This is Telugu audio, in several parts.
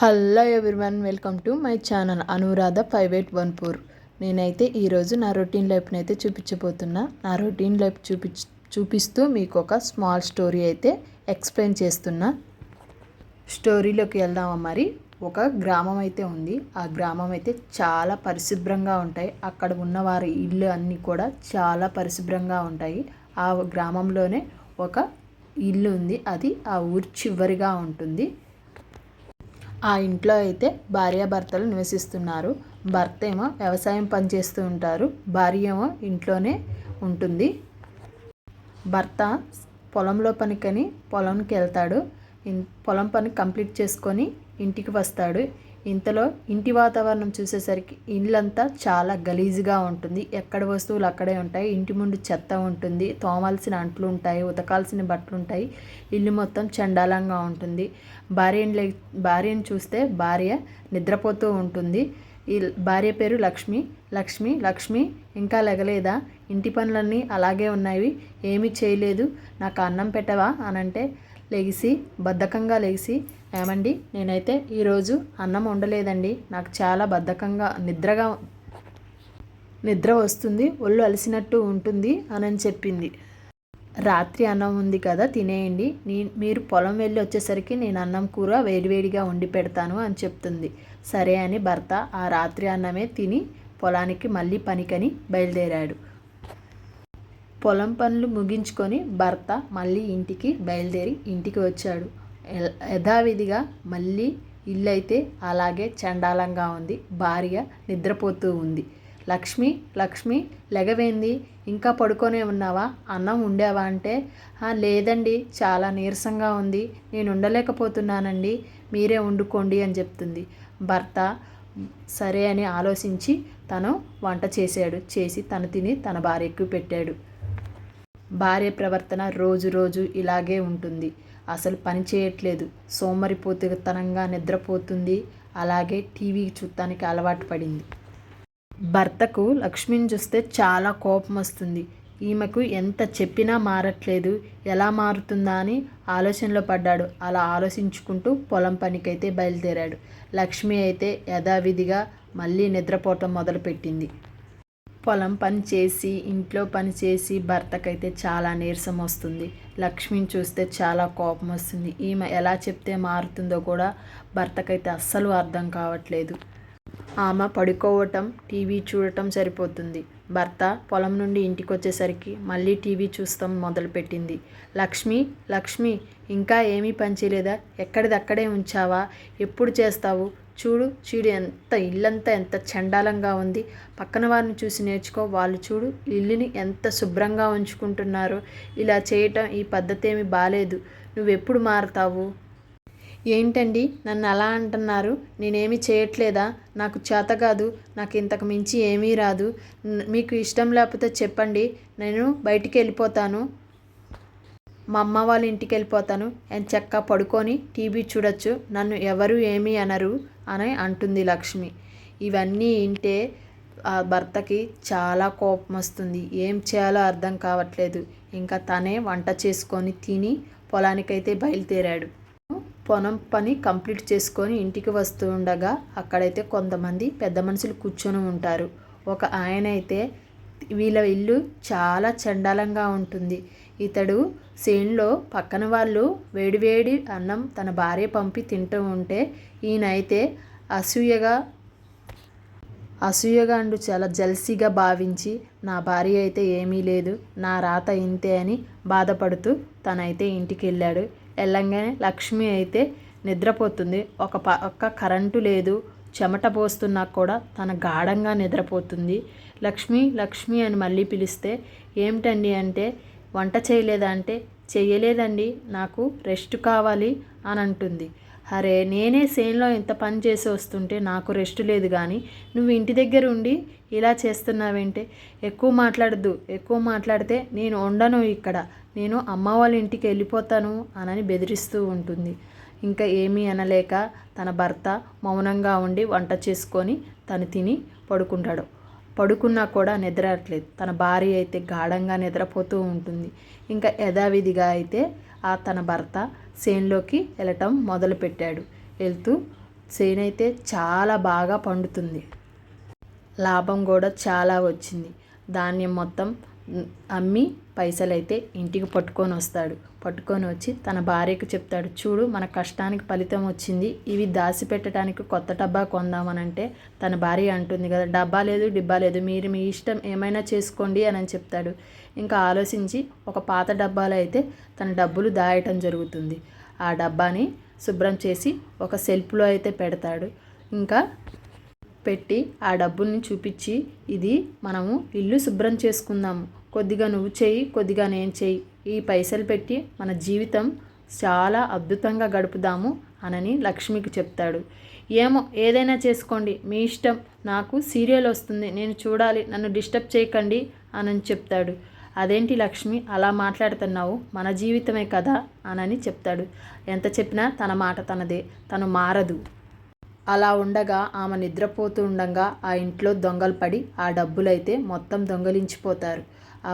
Hello everyone, welcome to my channel Anuradha 5814. నేనైతే ఈరోజు నా రొటీన్ లైఫ్ని అయితే చూపించబోతున్నా. నా రొటీన్ లైఫ్ చూపిస్తూ మీకు ఒక స్మాల్ స్టోరీ అయితే ఎక్స్ప్లెయిన్ చేస్తున్నా. స్టోరీలోకి వెళ్దామా? మరి ఒక గ్రామం అయితే ఉంది. ఆ గ్రామం అయితే చాలా పరిశుభ్రంగా ఉంటాయి. అక్కడ ఉన్న వారి ఇల్లు అన్నీ కూడా చాలా పరిశుభ్రంగా ఉంటాయి. ఆ గ్రామంలోనే ఒక ఇల్లు ఉంది. అది ఆ ఊరి చివరిగా ఉంటుంది. ఆ ఇంట్లో అయితే భార్యాభర్తలు నివసిస్తున్నారు. భర్త ఏమో వ్యవసాయం పని చేస్తూ ఉంటారు, భార్య ఏమో ఇంట్లోనే ఉంటుంది. భర్త పొలంలో పనికని పొలంకి వెళ్తాడు. పొలం పని కంప్లీట్ చేసుకొని ఇంటికి వస్తాడు. ఇంతలో ఇంటి వాతావరణం చూసేసరికి ఇల్లంతా చాలా గలీజ్గా ఉంటుంది. ఎక్కడ వస్తువులు అక్కడే ఉంటాయి. ఇంటి ముందు చెత్త ఉంటుంది, తోమాల్సిన అంట్లు ఉంటాయి, ఉతకాల్సిన బట్టలు ఉంటాయి. ఇల్లు మొత్తం చండాలంగా ఉంటుంది. భార్యను చూస్తే భార్య నిద్రపోతూ ఉంటుంది. ఈ భార్య పేరు లక్ష్మి. లక్ష్మి ఇంకా లెగలేదా? ఇంటి పనులన్నీ అలాగే ఉన్నాయి, ఏమీ చేయలేదు, నాకు అన్నం పెట్టవా అనంటే బద్ధకంగా లెగిసి, ఏమండి నేనైతే ఈరోజు అన్నం వండలేదండి, నాకు చాలా బద్ధకంగా నిద్ర వస్తుంది, ఒళ్ళు అలసినట్టు ఉంటుంది అని చెప్పింది. రాత్రి అన్నం ఉంది కదా, తినేయండి, మీరు పొలం వెళ్ళి వచ్చేసరికి నేను అన్నం కూర వేడివేడిగా వండి పెడతాను అని చెప్తుంది. సరే అని భర్త ఆ రాత్రి అన్నమే తిని పొలానికి మళ్ళీ పనికని బయలుదేరాడు. పొలం పనులు ముగించుకొని భర్త మళ్ళీ ఇంటికి బయలుదేరి ఇంటికి వచ్చాడు. యథావిధిగా మళ్ళీ ఇల్లు అయితే అలాగే చండాలంగా ఉంది. భార్య నిద్రపోతూ ఉంది. లక్ష్మి లెగవేంది, ఇంకా పడుకొనే ఉన్నావా, అన్నం ఉండేవా అంటే, లేదండి, చాలా నీరసంగా ఉంది, నేను ఉండలేకపోతున్నానండి, మీరే వండుకోండి అని చెప్తుంది. భర్త సరే అని ఆలోచించి తను వంట చేసి తను తిని తన భార్యకు పెట్టాడు. భార్య ప్రవర్తన రోజు ఇలాగే ఉంటుంది. అసలు పని చేయట్లేదు, సోమరిపోతుతనంగా నిద్రపోతుంది, అలాగే టీవీ చూడటానికి అలవాటు పడింది. భర్తకు లక్ష్మిని చూస్తే చాలా కోపం వస్తుంది. ఈమెకు ఎంత చెప్పినా మారట్లేదు, ఎలా మారుతుందా అని ఆలోచనలో పడ్డాడు. అలా ఆలోచించుకుంటూ పొలం పనికైతే బయలుదేరాడు. లక్ష్మి అయితే యథావిధిగా మళ్ళీ నిద్రపోవటం మొదలుపెట్టింది. పొలం పని చేసి ఇంట్లో పని చేసి భర్తకైతే చాలా నీరసం వస్తుంది. లక్ష్మిని చూస్తే చాలా కోపం వస్తుంది. ఈమె ఎలా చెప్తే మారుతుందో కూడా భర్తకైతే అస్సలు అర్థం కావట్లేదు. ఆమె పడుకోవటం, టీవీ చూడటం సరిపోతుంది. భర్త పొలం నుండి ఇంటికి వచ్చేసరికి మళ్ళీ టీవీ చూస్తాం మొదలుపెట్టింది. లక్ష్మి ఇంకా ఏమీ పని చేయలేదా, ఎక్కడిదక్కడే ఉంచావా, ఎప్పుడు చేస్తావు, చూడు ఇల్లంతా ఎంత చండాలంగా ఉంది, పక్కన వారిని చూసి నేర్చుకో, వాళ్ళు చూడు ఇల్లుని ఎంత శుభ్రంగా ఉంచుకుంటున్నారో, ఇలా చేయటం ఈ పద్ధతి ఏమి బాలేదు, నువ్వెప్పుడు మారుతావు? ఏంటండి నన్ను అలా అంటున్నారు, నేనేమీ చేయట్లేదా, నాకు చేత కాదు, నాకు ఇంతకు మించి ఏమీ రాదు, మీకు ఇష్టం లేకపోతే చెప్పండి, నేను బయటికి వెళ్ళిపోతాను, మా అమ్మ వాళ్ళ ఇంటికి వెళ్ళిపోతాను, ఎంచక్కా పడుకొని టీవీ చూడొచ్చు, నన్ను ఎవరు ఏమీ అనరు అని అంటుంది లక్ష్మి. ఇవన్నీ వింటే ఆ భర్తకి చాలా కోపం వస్తుంది. ఏం చేయాలో అర్థం కావట్లేదు. ఇంకా తనే వంట చేసుకొని తిని పొలానికైతే బయలుదేరాడు. పొలం పని కంప్లీట్ చేసుకొని ఇంటికి వస్తూ ఉండగా అక్కడైతే కొంతమంది పెద్ద మనుషులు కూర్చొని ఉంటారు. ఒక ఆయన అయితే వీళ్ళ ఇల్లు చాలా చండాలంగా ఉంటుంది. ఇతడు చేనులో పక్కన వాళ్ళు వేడివేడి అన్నం తన భార్య పంపి తింటూ ఉంటే ఈయన అయితే అసూయగా అంటూ చాలా జల్సీగా భావించి, నా భార్య అయితే ఏమీ లేదు, నా రాత ఇంతే అని బాధపడుతూ తనైతే ఇంటికి వెళ్ళాడు. వెళ్ళంగానే లక్ష్మి అయితే నిద్రపోతుంది. ఒక పక్క కరెంటు లేదు, చెమట పోస్తున్నా కూడా తన గాఢంగా నిద్రపోతుంది. లక్ష్మి అని మళ్ళీ పిలిస్తే, ఏమిటండి అంటే, వంట చేయలేదా అంటే, చేయలేదండి, నాకు రెస్ట్ కావాలి అని అంటుంది. అరే, నేనే చేనులో ఇంత పని చేసి వస్తుంటే నాకు రెస్ట్ లేదు, కానీ నువ్వు ఇంటి దగ్గర ఉండి ఇలా చేస్తున్నావేంటే, ఎక్కువ మాట్లాడద్దు, ఎక్కువ మాట్లాడితే నేను ఉండను ఇక్కడ, నేను అమ్మ వాళ్ళ ఇంటికి వెళ్ళిపోతాను అని బెదిరిస్తూ ఉంటుంది. ఇంకా ఏమీ అనలేక తన భర్త మౌనంగా ఉండి వంట చేసుకొని తను తిని పడుకుంటాడు. పడుకున్నా కూడా నిద్రట్లేదు. తన భార్య అయితే గాఢంగా నిద్రపోతూ ఉంటుంది. ఇంకా యథావిధిగా అయితే తన భర్త చేనులోకి వెళ్ళటం మొదలుపెట్టాడు. వెళ్తూ చేను అయితే చాలా బాగా పండుతుంది. లాభం కూడా చాలా వచ్చింది. ధాన్యం మొత్తం అమ్మి పైసలైతే ఇంటికి పట్టుకొని వచ్చి తన భార్యకు చెప్తాడు, చూడు మన కష్టానికి ఫలితం వచ్చింది, ఇవి దాచిపెట్టడానికి కొత్త డబ్బా కొందామనంటే తన భార్య అంటుంది కదా, డబ్బా లేదు డిబ్బా లేదు, మీరు మీ ఇష్టం ఏమైనా చేసుకోండి అని చెప్తాడు. ఇంకా ఆలోచించి ఒక పాత డబ్బాలో అయితే తన డబ్బులు దాయటం జరుగుతుంది. ఆ డబ్బాని శుభ్రం చేసి ఒక సెల్ఫ్లో అయితే పెడతాడు. ఇంకా పెట్టి ఆ డబ్బుల్ని చూపించి, ఇది మనము ఇల్లు శుభ్రం చేసుకుందాము, కొద్దిగా నువ్వు చెయ్యి కొద్దిగా నేను చెయ్యి, ఈ పైసలు పెట్టి మన జీవితం చాలా అద్భుతంగా గడుపుదాము అనని లక్ష్మికి చెప్తాడు. ఏమో ఏదైనా చేసుకోండి మీ ఇష్టం, నాకు సీరియల్ వస్తుంది నేను చూడాలి, నన్ను డిస్టర్బ్ చేయకండి అని చెప్తాడు. అదేంటి లక్ష్మి అలా మాట్లాడుతున్నావు, మన జీవితమే కదా అనని చెప్తాడు. ఎంత చెప్పినా తన మాట తనదే, తను మారదు. అలా ఉండగా ఆమె నిద్రపోతూ ఉండగా ఆ ఇంట్లో దొంగలు పడి ఆ డబ్బులైతే మొత్తం దొంగలించిపోతారు. ఆ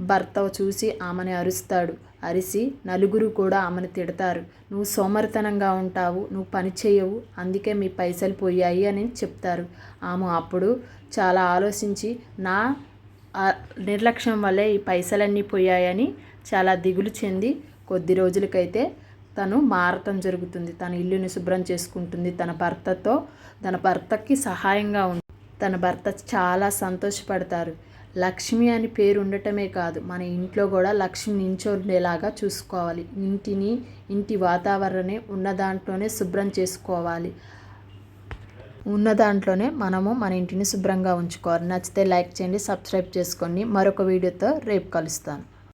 భర్త చూసి ఆమెను అరుస్తాడు. అరిసి నలుగురు కూడా ఆమెను తిడతారు. నువ్వు సోమరితనంగా ఉంటావు, నువ్వు పని చేయవు, అందుకే మీ పైసలు పోయాయి అని చెప్తారు. ఆమె అప్పుడు చాలా ఆలోచించి నా నిర్లక్ష్యం వల్లే ఈ పైసలన్నీ పోయాయని చాలా దిగులు చెంది కొద్ది రోజులకైతే తను మారటం జరుగుతుంది. తన ఇల్లుని శుభ్రం చేసుకుంటుంది. తన భర్తకి సహాయంగా ఉంటుంది. తన భర్త చాలా సంతోషపడతారు. లక్ష్మి అని పేరు ఉండటమే కాదు, మన ఇంట్లో కూడా లక్ష్మి నించోండేలాగా చూసుకోవాలి. ఇంటి వాతావరణాన్ని ఉన్న దాంట్లోనే శుభ్రం చేసుకోవాలి. ఉన్న దాంట్లోనే మనము మన ఇంటిని శుభ్రంగా ఉంచుకోవాలి. నచ్చితే లైక్ చేయండి, సబ్స్క్రైబ్ చేసుకోండి. మరొక వీడియోతో రేపు కలుస్తాను.